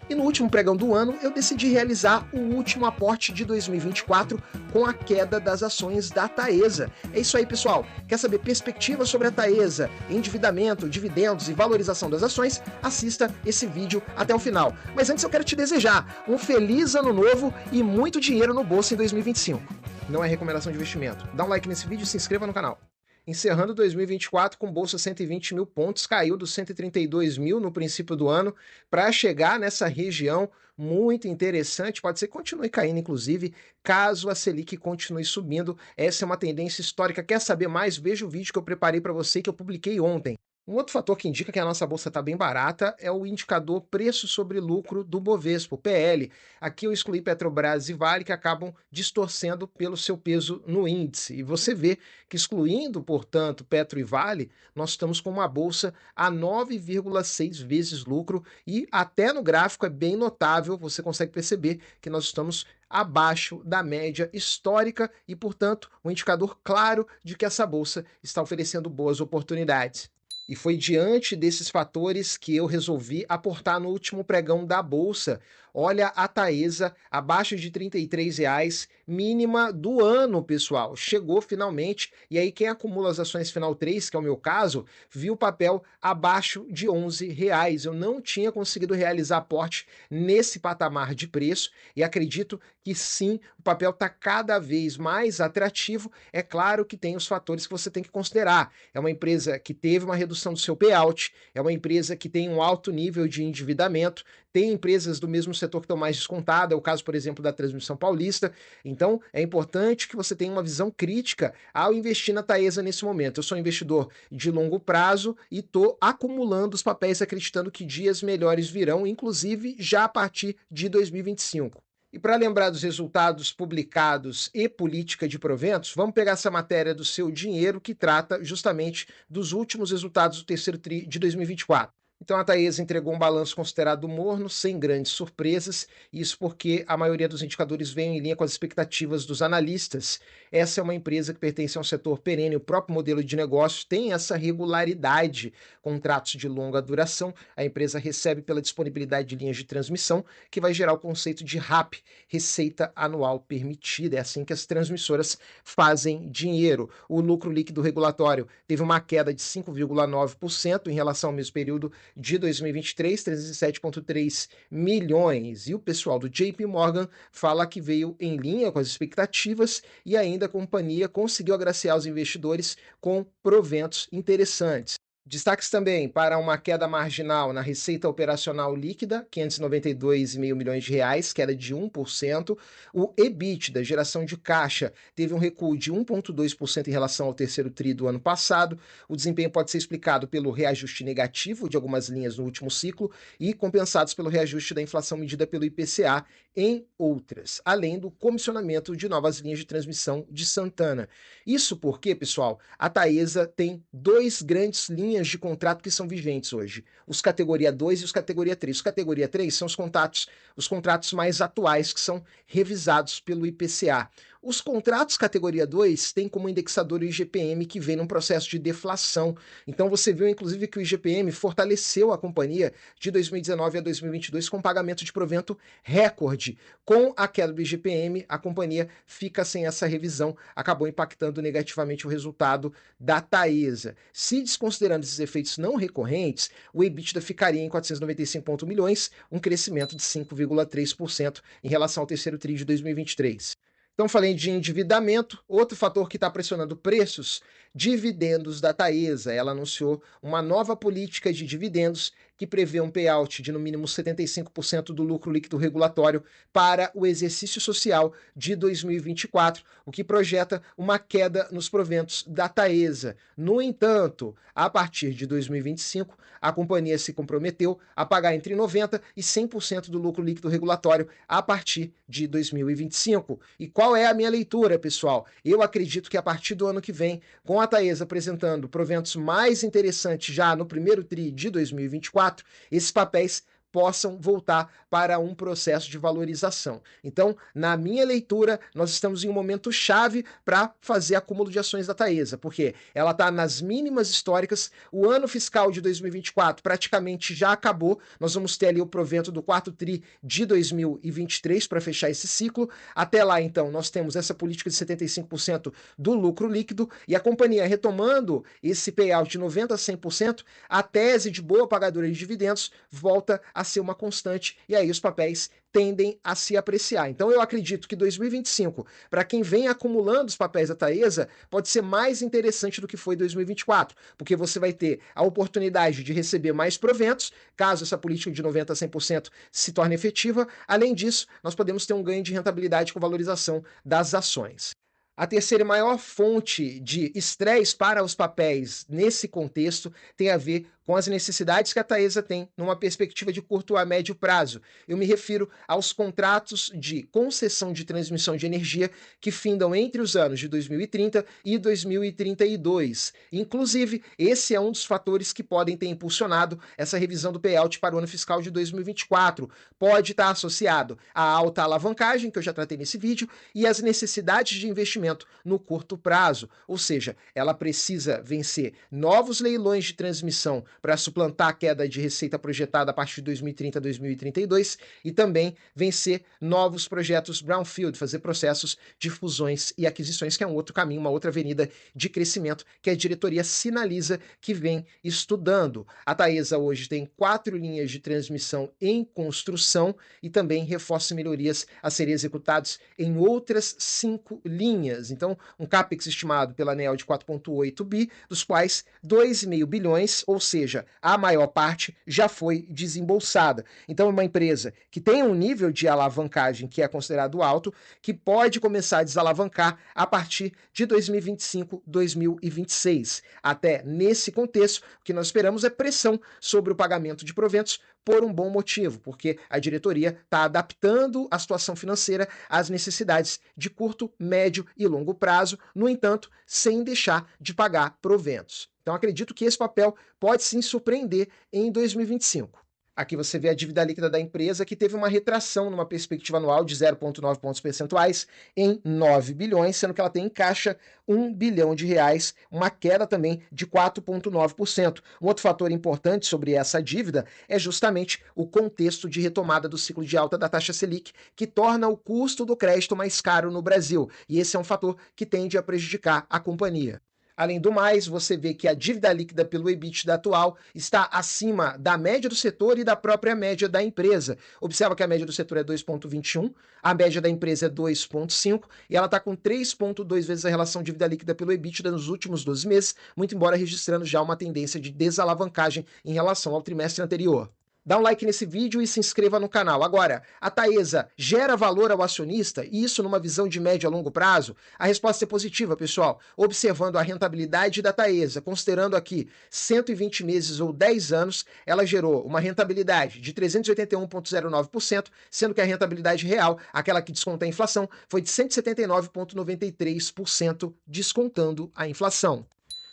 E no último pregão do ano, eu decidi realizar o último aporte de 2024 com a queda das ações da Taesa. É isso aí, pessoal. Quer saber perspectivas sobre a Taesa, endividamento, dividendos e valorização das ações? Assista esse vídeo até o final. Mas antes eu quero te desejar um feliz ano novo e muito dinheiro no bolso em 2025. Não é recomendação de investimento. Dá um like nesse vídeo e se inscreva no canal. Encerrando 2024 com bolsa 120 mil pontos, caiu dos 132 mil no princípio do ano para chegar nessa região muito interessante. Pode ser que continue caindo, inclusive, caso a Selic continue subindo. Essa é uma tendência histórica. Quer saber mais? Veja o vídeo que eu preparei para você, que eu publiquei ontem. Um outro fator que indica que a nossa bolsa está bem barata é o indicador preço sobre lucro do Bovespa, o PL. Aqui eu excluí Petrobras e Vale, que acabam distorcendo pelo seu peso no índice. E você vê que excluindo, portanto, Petro e Vale, nós estamos com uma bolsa a 9,6 vezes lucro e até no gráfico é bem notável, você consegue perceber que nós estamos abaixo da média histórica e, portanto, um indicador claro de que essa bolsa está oferecendo boas oportunidades. E foi diante desses fatores que eu resolvi aportar no último pregão da Bolsa. Olha a Taesa, abaixo de R$ 33, mínima do ano, pessoal. Chegou finalmente, e aí quem acumula as ações final 3, que é o meu caso, viu o papel abaixo de R$ 11. Eu não tinha conseguido realizar aporte nesse patamar de preço, e acredito que sim, o papel está cada vez mais atrativo. É claro que tem os fatores que você tem que considerar. É uma empresa que teve uma redução do seu payout, é uma empresa que tem um alto nível de endividamento, tem empresas do mesmo setor que estão mais descontadas, é o caso, por exemplo, da Transmissão Paulista. Então, é importante que você tenha uma visão crítica ao investir na Taesa nesse momento. Eu sou um investidor de longo prazo e estou acumulando os papéis acreditando que dias melhores virão, inclusive já a partir de 2025. E para lembrar dos resultados publicados e política de proventos, vamos pegar essa matéria do Seu Dinheiro, que trata justamente dos últimos resultados do terceiro TRI de 2024. Então a Taesa entregou um balanço considerado morno, sem grandes surpresas, isso porque a maioria dos indicadores vem em linha com as expectativas dos analistas. Essa é uma empresa que pertence a um setor perene, o próprio modelo de negócio tem essa regularidade, contratos de longa duração, a empresa recebe pela disponibilidade de linhas de transmissão, que vai gerar o conceito de RAP, Receita Anual Permitida. É assim que as transmissoras fazem dinheiro. O lucro líquido regulatório teve uma queda de 5,9% em relação ao mesmo período de 2023, 307,3 milhões. E o pessoal do JP Morgan fala que veio em linha com as expectativas e ainda a companhia conseguiu agraciar os investidores com proventos interessantes. Destaques também para uma queda marginal na receita operacional líquida, R$ 592,5 milhões, queda de 1%. O EBITDA, geração de caixa, teve um recuo de 1,2% em relação ao terceiro TRI do ano passado. O desempenho pode ser explicado pelo reajuste negativo de algumas linhas no último ciclo e compensados pelo reajuste da inflação medida pelo IPCA em outras, além do comissionamento de novas linhas de transmissão de Santana. Isso porque, pessoal, a Taesa tem dois grandes linhas de contrato que são vigentes hoje, os categoria 2 e os categoria 3. Os categoria 3 são os contratos mais atuais que são revisados pelo IPCA. Os contratos categoria 2 têm como indexador o IGPM, que vem num processo de deflação. Então você viu, inclusive, que o IGPM fortaleceu a companhia de 2019 a 2022 com pagamento de provento recorde. Com a queda do IGPM, a companhia fica sem essa revisão, acabou impactando negativamente o resultado da Taesa. Se desconsiderando esses efeitos não recorrentes, o EBITDA ficaria em 495,1 milhões, um crescimento de 5,3% em relação ao terceiro TRI de 2023. Então, falei de endividamento, outro fator que está pressionando preços, dividendos da Taesa. Ela anunciou uma nova política de dividendos que prevê um payout de no mínimo 75% do lucro líquido regulatório para o exercício social de 2024, o que projeta uma queda nos proventos da Taesa. No entanto, a partir de 2025, a companhia se comprometeu a pagar entre 90% e 100% do lucro líquido regulatório a partir de 2025. E qual é a minha leitura, pessoal? Eu acredito que a partir do ano que vem, com a Taesa apresentando proventos mais interessantes já no primeiro TRI de 2024, esses papéis possam voltar para um processo de valorização. Então, na minha leitura, nós estamos em um momento chave para fazer acúmulo de ações da Taesa, porque ela está nas mínimas históricas, o ano fiscal de 2024 praticamente já acabou, nós vamos ter ali o provento do quarto tri de 2023 para fechar esse ciclo. Até lá, então, nós temos essa política de 75% do lucro líquido e a companhia retomando esse payout de 90% a 100%, a tese de boa pagadora de dividendos volta a ser uma constante e aí os papéis tendem a se apreciar. Então eu acredito que 2025, para quem vem acumulando os papéis da Taesa, pode ser mais interessante do que foi 2024, porque você vai ter a oportunidade de receber mais proventos, caso essa política de 90% a 100% se torne efetiva. Além disso, nós podemos ter um ganho de rentabilidade com valorização das ações. A terceira e maior fonte de estresse para os papéis nesse contexto tem a ver com as necessidades que a Taesa tem numa perspectiva de curto a médio prazo. Eu me refiro aos contratos de concessão de transmissão de energia que findam entre os anos de 2030 e 2032. Inclusive, esse é um dos fatores que podem ter impulsionado essa revisão do payout para o ano fiscal de 2024. Pode estar associado à alta alavancagem, que eu já tratei nesse vídeo, e às necessidades de investimento no curto prazo. Ou seja, ela precisa vencer novos leilões de transmissão para suplantar a queda de receita projetada a partir de 2030 a 2032 e também vencer novos projetos brownfield, fazer processos de fusões e aquisições, que é um outro caminho, uma outra avenida de crescimento que a diretoria sinaliza que vem estudando. A Taesa hoje tem 4 linhas de transmissão em construção e também reforços e melhorias a serem executados em outras 5 linhas. Então, um CAPEX estimado pela ANEEL de 4,8 bi, dos quais 2,5 bilhões, ou seja, a maior parte já foi desembolsada. Então é uma empresa que tem um nível de alavancagem que é considerado alto, que pode começar a desalavancar a partir de 2025, 2026. Até nesse contexto, o que nós esperamos é pressão sobre o pagamento de proventos por um bom motivo, porque a diretoria está adaptando a situação financeira às necessidades de curto, médio e longo prazo, no entanto, sem deixar de pagar proventos. Então acredito que esse papel pode sim surpreender em 2025. Aqui você vê a dívida líquida da empresa, que teve uma retração numa perspectiva anual de 0,9 pontos percentuais em 9 bilhões, sendo que ela tem em caixa 1 bilhão de reais, uma queda também de 4,9%. Um outro fator importante sobre essa dívida é justamente o contexto de retomada do ciclo de alta da taxa Selic, que torna o custo do crédito mais caro no Brasil, e esse é um fator que tende a prejudicar a companhia. Além do mais, você vê que a dívida líquida pelo EBITDA atual está acima da média do setor e da própria média da empresa. Observa que a média do setor é 2,21, a média da empresa é 2,5 e ela está com 3,2 vezes a relação dívida líquida pelo EBITDA nos últimos 12 meses, muito embora registrando já uma tendência de desalavancagem em relação ao trimestre anterior. Dá um like nesse vídeo e se inscreva no canal. Agora, a Taesa gera valor ao acionista, e isso numa visão de médio a longo prazo? A resposta é positiva, pessoal. Observando a rentabilidade da Taesa, considerando aqui 120 meses ou 10 anos, ela gerou uma rentabilidade de 381,09%, sendo que a rentabilidade real, aquela que desconta a inflação, foi de 179,93%, descontando a inflação.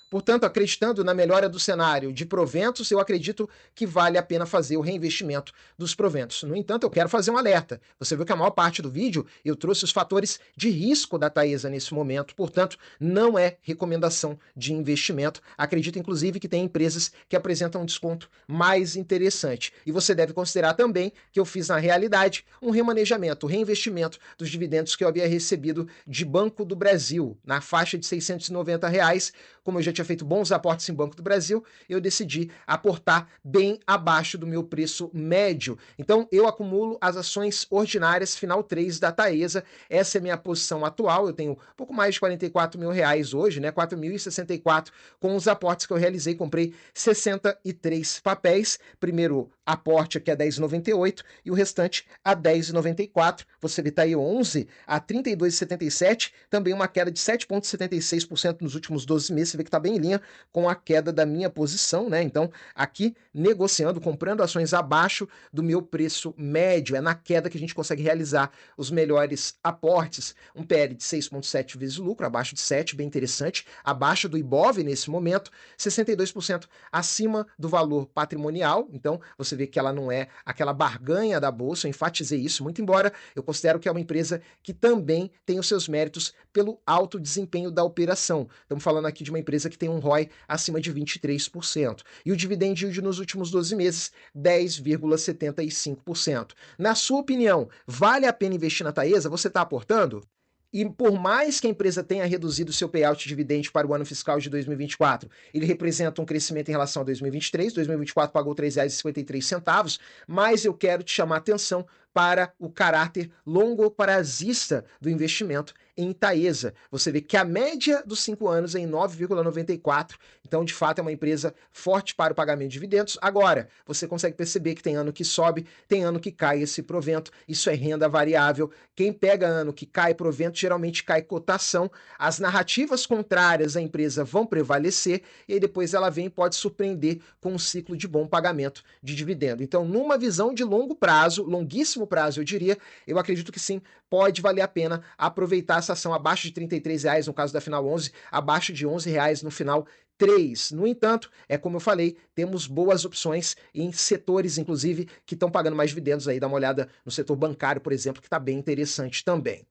Portanto, acreditando na melhora do cenário de proventos, eu acredito que vale a pena fazer o reinvestimento dos proventos. No entanto, eu quero fazer um alerta. Você viu que a maior parte do vídeo eu trouxe os fatores de risco da Taesa nesse momento, portanto, não é recomendação de investimento. Acredito, inclusive, que tem empresas que apresentam um desconto mais interessante. E você deve considerar também que eu fiz, na realidade, um remanejamento, reinvestimento dos dividendos que eu havia recebido de Banco do Brasil, na faixa de R$690. Como eu já tinha feito bons aportes em Banco do Brasil, eu decidi aportar bem abaixo do meu preço médio. Então, eu acumulo as ações ordinárias final 3 da Taesa. Essa é a minha posição atual. Eu tenho um pouco mais de R$44 mil hoje, né? 4.064 com os aportes que eu realizei. Comprei 63 papéis. Primeiro aporte aqui a R$10,98 e o restante a R$10,94. Você vê, tá aí 11 a R$32,77. Também uma queda de 7,76% nos últimos 12 meses. Você vê que tá bem bem em linha com a queda da minha posição, né? Então, aqui negociando, comprando ações abaixo do meu preço médio, é na queda que a gente consegue realizar os melhores aportes. Um PL de 6,7 vezes o lucro, abaixo de 7, bem interessante, abaixo do Ibov nesse momento, 62% acima do valor patrimonial. Então, você vê que ela não é aquela barganha da bolsa, eu enfatizei isso, muito embora eu considero que é uma empresa que também tem os seus méritos pelo alto desempenho da operação. Estamos falando aqui de uma empresa que tem um ROI acima de 23%. E o dividend yield nos últimos 12 meses, 10,75%. Na sua opinião, vale a pena investir na Taesa? Você está aportando? E por mais que a empresa tenha reduzido seu payout dividend para o ano fiscal de 2024, ele representa um crescimento em relação a 2023. 2024 pagou R$ 3,53, mas eu quero te chamar a atenção para o caráter longo prazista do investimento em Taesa. Você vê que a média dos 5 anos é em 9,94, então de fato é uma empresa forte para o pagamento de dividendos. Agora, você consegue perceber que tem ano que sobe, tem ano que cai esse provento, isso é renda variável. Quem pega ano que cai provento geralmente cai cotação, as narrativas contrárias à empresa vão prevalecer e aí depois ela vem e pode surpreender com um ciclo de bom pagamento de dividendo. Então, numa visão de longo prazo, longuíssimo prazo, eu diria, eu acredito que sim, pode valer a pena aproveitar essa ação abaixo de R$ 33,00 no caso da final 11, abaixo de R$ 11,00 no final 3. No entanto, é como eu falei, temos boas opções em setores, inclusive, que estão pagando mais dividendos aí. Dá uma olhada no setor bancário, por exemplo, que está bem interessante também.